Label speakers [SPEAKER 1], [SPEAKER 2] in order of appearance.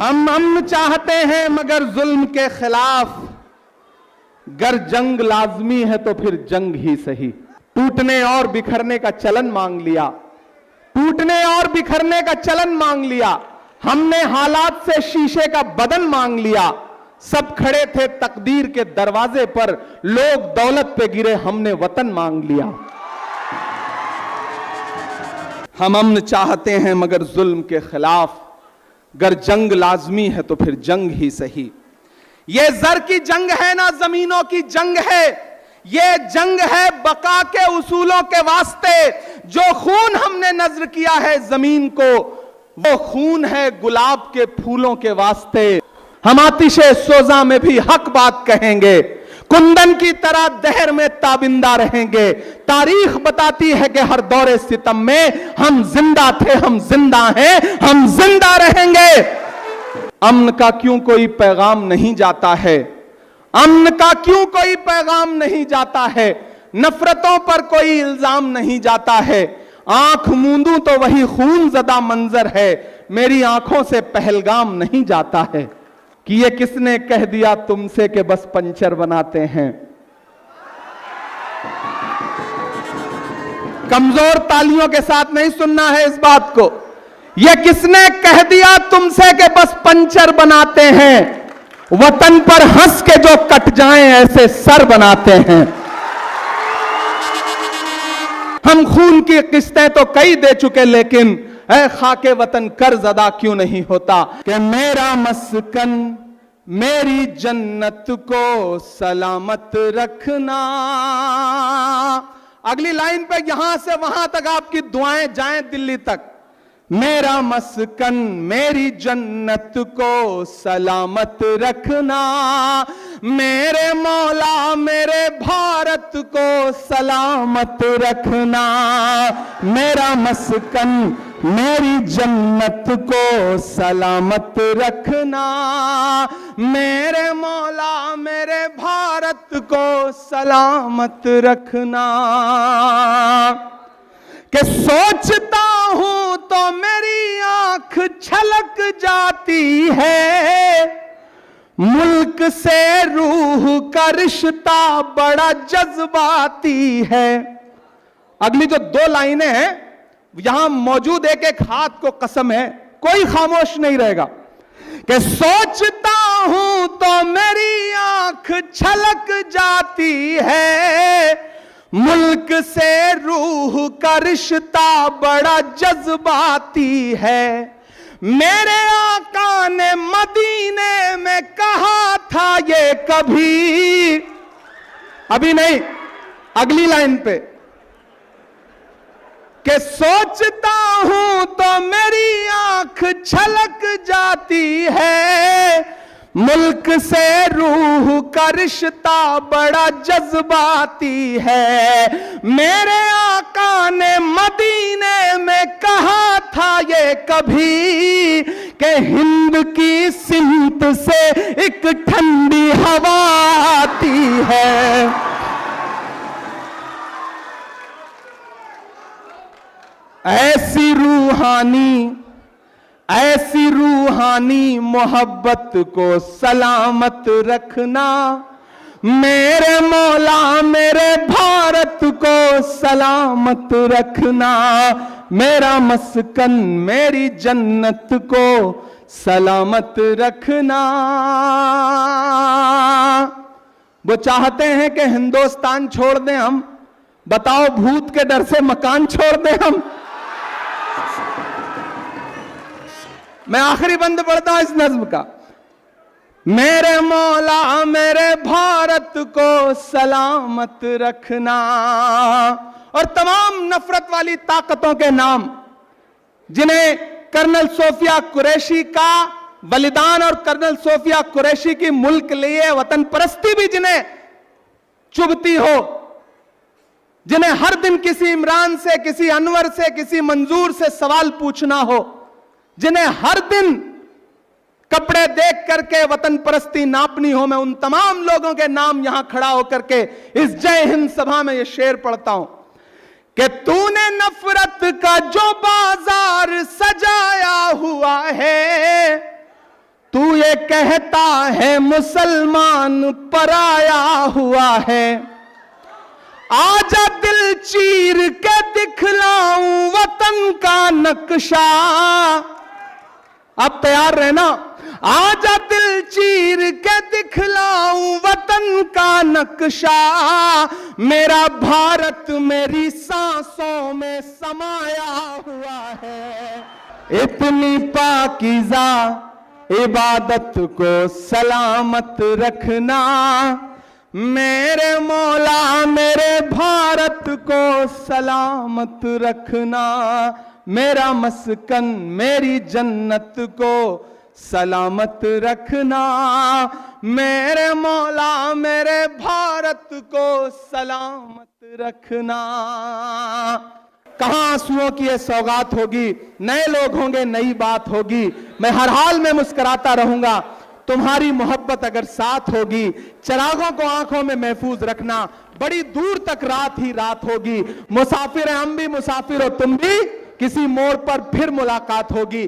[SPEAKER 1] हम अमन चाहते हैं मगर जुल्म के खिलाफ, गर जंग लाजमी है तो फिर जंग ही सही। टूटने और बिखरने का चलन मांग लिया, टूटने और बिखरने का चलन मांग लिया। हमने हालात से शीशे का बदन मांग लिया। सब खड़े थे तकदीर के दरवाजे पर, लोग दौलत पे गिरे, हमने वतन मांग लिया। हम अमन चाहते हैं मगर जुल्म के खिलाफ, गर जंग लाजमी है तो फिर जंग ही सही। ये जर की जंग है ना जमीनों की जंग है, ये जंग है बका के उसूलों के वास्ते। जो खून हमने नजर किया है जमीन को, वो खून है गुलाब के फूलों के वास्ते। हम आतिशे सोजा में भी हक बात कहेंगे, कुंदन की तरह दहर में ताबिंदा रहेंगे। तारीख बताती है कि हर दौरे सितम में हम जिंदा थे, हम जिंदा हैं, हम जिंदा रहेंगे। अमन का क्यों कोई पैगाम नहीं जाता है, अमन का क्यों कोई पैगाम नहीं जाता है, नफरतों पर कोई इल्जाम नहीं जाता है। आंख मूंदूं तो वही खून ज़दा मंजर है, मेरी आंखों से पहलगाम नहीं जाता है। कि ये किसने कह दिया तुमसे कि बस पंचर बनाते हैं। कमजोर तालियों के साथ नहीं सुनना है इस बात को। ये किसने कह दिया तुमसे कि बस पंचर बनाते हैं, वतन पर हंस के जो कट जाएं ऐसे सर बनाते हैं। हम खून की किस्तें तो कई दे चुके, लेकिन ऐ खाके वतन कर्ज अदा क्यों नहीं होता। कि मेरा मस्कन मेरी जन्नत को सलामत रखना। अगली लाइन पे यहां से वहां तक आपकी दुआएं जाएं दिल्ली तक। मेरा मस्कन मेरी जन्नत को सलामत रखना, मेरे मौला मेरे भारत को सलामत रखना। मेरा मस्कन मेरी जन्नत को सलामत रखना, मेरे मौला मेरे भारत को सलामत रखना। कि सोचता हूं तो मेरी आंख छलक जाती है, मुल्क से रूह का रिश्ता बड़ा जज्बाती है। अगली जो दो लाइनें हैं, यहां मौजूद एक एक हाथ को कसम है, कोई खामोश नहीं रहेगा। कि सोचता हूं तो मेरी आंख छलक जाती है, मुल्क से रूह का रिश्ता बड़ा जज्बाती है। मेरे आका ने मदीने में कहा था ये कभी, अभी नहीं अगली लाइन पे, कि सोचता हूं तो मेरी आंख छलक जाती है, मुल्क से रूह का रिश्ता बड़ा जज्बाती है। मेरे आका ने मदीने में कहा था ये कभी, कि हिंद की सिमत से एक ठंडी हवा आती है। ऐसी रूहानी मोहब्बत को सलामत रखना, मेरे मौला मेरे भारत को सलामत रखना। मेरा मस्कन मेरी जन्नत को सलामत रखना। वो चाहते हैं कि हिंदुस्तान छोड़ दें हम, बताओ भूत के डर से मकान छोड़ दें हम। मैं आखिरी बंद पढ़ता हूं इस नज्म का। मेरे मौला मेरे भारत को सलामत रखना। और तमाम नफरत वाली ताकतों के नाम, जिन्हें कर्नल सोफिया कुरैशी का बलिदान और कर्नल सोफिया कुरैशी की मुल्क लिए वतन परस्ती भी जिन्हें चुभती हो, जिन्हें हर दिन किसी इमरान से, किसी अनवर से, किसी मंजूर से सवाल पूछना हो, जिन्हें हर दिन कपड़े देख करके वतन परस्ती नापनी हो, मैं उन तमाम लोगों के नाम यहां खड़ा होकर के इस जय हिंद सभा में ये शेर पढ़ता हूं कि तूने नफरत का जो बाजार सजाया हुआ है, कहता है मुसलमान पराया हुआ है, आजा दिल चीर के दिखलाऊं वतन का नक्शा। आप तैयार रहना। आजा दिल चीर के दिखलाऊं वतन का नक्शा, मेरा भारत मेरी सांसों में समाया हुआ है। इतनी पाकीज़ा इबादत को सलामत रखना, मेरे मौला मेरे भारत को सलामत रखना, मेरा मस्कन मेरी जन्नत को सलामत रखना, मेरे मौला मेरे भारत को सलामत रखना। कहां आंसुओं की ये सौगात होगी, नए लोग होंगे, नई बात होगी। मैं हर हाल में मुस्कुराता रहूंगा, तुम्हारी मोहब्बत अगर साथ होगी। चिरागों को आंखों में महफूज रखना, बड़ी दूर तक रात ही रात होगी। मुसाफिर हैं हम भी, मुसाफिर हो तुम भी, किसी मोड़ पर फिर मुलाकात होगी।